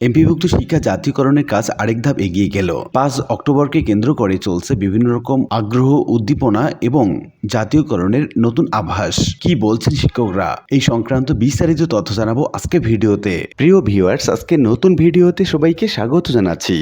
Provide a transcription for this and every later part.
এমপিভুক্ত শিক্ষা জাতীয়করণের কাজ আরেক ধাপ এগিয়ে গেল। 5 অক্টোবরকে কেন্দ্র করে চলছে বিভিন্ন রকম আগ্রহ, উদ্দীপনা এবং জাতীয়করণের নতুন আভাস। কি বলছেন শিক্ষকরা এই সংক্রান্ত বিস্তারিত তথ্য জানাবো আজকে ভিডিওতে। প্রিয় ভিউয়ার্স, আজকে নতুন ভিডিওতে সবাইকে স্বাগত জানাচ্ছি।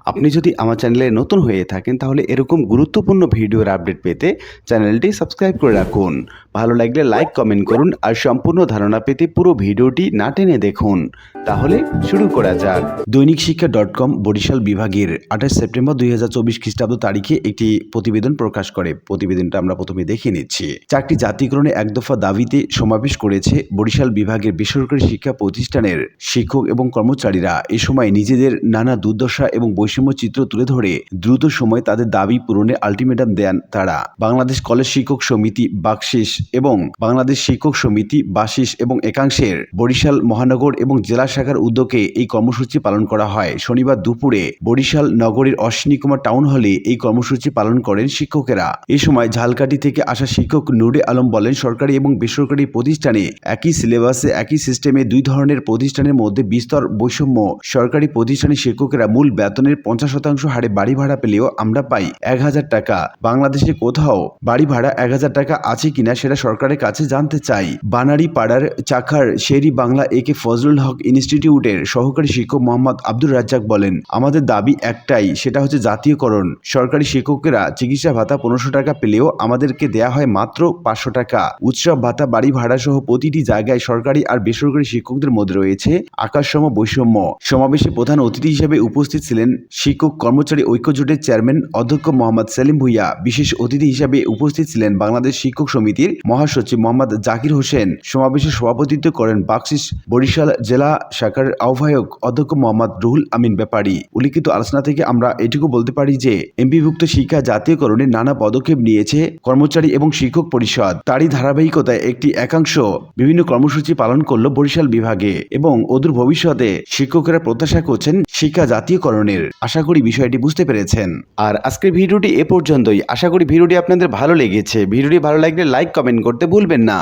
আপনি যদি আমার চ্যানেলে নতুন হয়ে থাকেন তাহলে এরকম গুরুত্বপূর্ণ ভিডিওর আপডেট পেতে চ্যানেলটি সাবস্ক্রাইব করে রাখুন। ভালো লাগলে লাইক, কমেন্ট করুন আর সম্পূর্ণ ধারণা পেতে পুরো ভিডিওটি না টেনে দেখুন। তাহলে শুরু করা যাক। দৈনিক শিক্ষা .com বরিশাল বিভাগের 28 সেপ্টেম্বর 2024 খ্রিস্টাব্দ তারিখে একটি প্রতিবেদন প্রকাশ করে। প্রতিবেদনটা আমরা প্রথমে দেখে নিচ্ছি। 4টি জাতীয়করণে এক দফা দাবিতে সমাবেশ করেছে বরিশাল বিভাগের বেসরকারি শিক্ষা প্রতিষ্ঠানের শিক্ষক এবং কর্মচারীরা। এ সময় নিজেদের নানা দুর্দশা এবং বৈষম্য চিত্র তুলে ধরে দ্রুত সময়ে তাদের দাবি পূরণে আলটিমেটাম দেন তারা। বাংলাদেশ কলেজ শিক্ষক সমিতি বাকশিস এবং বাংলাদেশ শিক্ষক সমিতি বাসিস এবং একাংশের বরিশাল মহানগর এবং জেলা শাখার উদ্যোগে এই কর্মসূচি পালন করা হয়। শনিবার দুপুরে বরিশাল নগরীর অশ্বিনী কুমার টাউন হলে এই কর্মসূচি পালন করেন শিক্ষকেরা। এ সময় ঝালকাঠি থেকে আসা শিক্ষক নুরে আলম বলেন, সরকারি এবং বেসরকারি প্রতিষ্ঠানে একই সিলেবাসে একই সিস্টেমে দুই ধরনের প্রতিষ্ঠানের মধ্যে বিস্তর বৈষম্য। সরকারি প্রতিষ্ঠানের শিক্ষকেরা মূল বেতনের 50% হারে বাড়ি ভাড়া পেলেও আমরা পাই 1000 টাকা। বাংলাদেশে কোথাও বাড়ি ভাড়া 1000 টাকা আছে কিনা সেটা সরকারের কাছে জানতে চাই। বানারী পাড়ার চাখার শেরি বাংলা একে ফজলুল হক ইনস্টিটিউটের সহকারী শিক্ষক মোহাম্মদ আব্দুর রাজ্জাক বলেন, আমাদের দাবি একটাই, সেটা হচ্ছে জাতীয়করণ। সরকারি শিক্ষকেরা চিকিৎসা ভাতা 1500 টাকা পেলেও আমাদেরকে দেয়া হয় মাত্র 500 টাকা। উৎসব ভাতা, বাড়ি ভাড়া সহ প্রতিটি জায়গায় সরকারি আর বেসরকারি শিক্ষকদের মধ্যে রয়েছে আকাশসম বৈষম্য। সমাবেশে প্রধান অতিথি হিসেবে উপস্থিত ছিলেন শিক্ষক কর্মচারী ঐক্য জোটের চেয়ারম্যান অধ্যক্ষ মোহাম্মদ সেলিম ভুইয়া। বিশেষ অতিথি হিসেবে উপস্থিত ছিলেন বাংলাদেশ শিক্ষক সমিতির মহাসচিব মোহাম্মদ জাকির হোসেন। সমাবেশে সভাপতিত্ব করেন বাকশিস বরিশাল জেলা শাখার আহ্বায়ক অধ্যক্ষ মোহাম্মদ রুহুল আমিন ব্যাপারী। উল্লিখিত আলোচনা থেকে আমরা এটুকু বলতে পারি যে এমপিভুক্ত শিক্ষা জাতীয়করণে নানা পদক্ষেপ নিয়েছে কর্মচারী এবং শিক্ষক পরিষদ। তারই ধারাবাহিকতায় একটি একাংশ বিভিন্ন কর্মসূচি পালন করলো বরিশাল বিভাগে এবং অদূর ভবিষ্যতে শিক্ষকেরা প্রত্যাশা করছেন শিক্ষা জাতীয়করণের। আশা করি বিষয়টি বুঝতে পেরেছেন। আর আজকের ভিডিওটি এ পর্যন্তই। আশা করি ভিডিওটি আপনাদের ভালো লেগেছে। ভিডিওটি ভালো লাগলে লাইক, কমেন্ট করতে ভুলবেন না।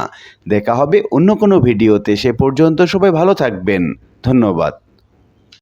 দেখা হবে অন্য কোনো ভিডিওতে। সে পর্যন্ত সবাই ভালো থাকবেন। ধন্যবাদ।